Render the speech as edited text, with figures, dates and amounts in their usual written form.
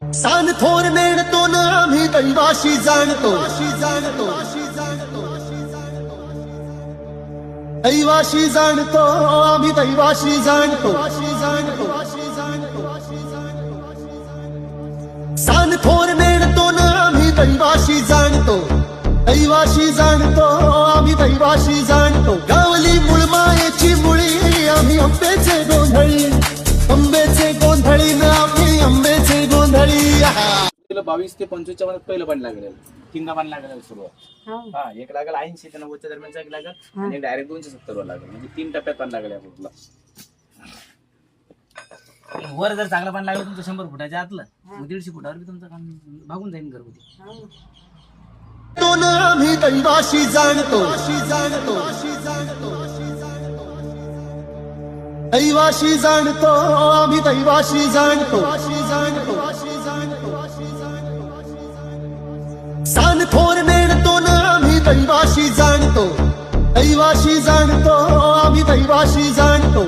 San थोर नेणतो ना आम्ही दैवाशी जाणतो दैवाशी जाणतो आम्ही दैवाशी जाणतो सान थोर नेणतो ना आम्ही दैवाशी जाणतो दैवाशी जाणतो आम्ही दैवाशी जाणतो गावली मूळ मायेची मुळी आम्ही आंब्याचे गोंधळी ना आम्ही आंब्याचे गोंधळी 22 ते 25 च्या मध्ये पहिलं पाणी लागेल तीनदा पाणी लागेल सुरुवात हा एक लागेल 80 ते 90 च्या दरम्यानचा एक लागेल आणि डायरेक्ट 270 वर लागेल म्हणजे 3 टप्प्यात पाणी लागेल या फुटला वर जर चांगलं पाणी लागलं तुमचं 100 फुटाच्या आतलं मग 150 फुटावर बी तुमचं काम भागून जाईल घरगुती तो ना आम्ही दैवाशी जाणतो दैवाशी जाणतो आम्ही दैवाशी जाणतो सान थोर नेणतो ना आम्ही दैवाशी जाणतो दैवाशी जाणतो आम्ही दैवाशी जाणतो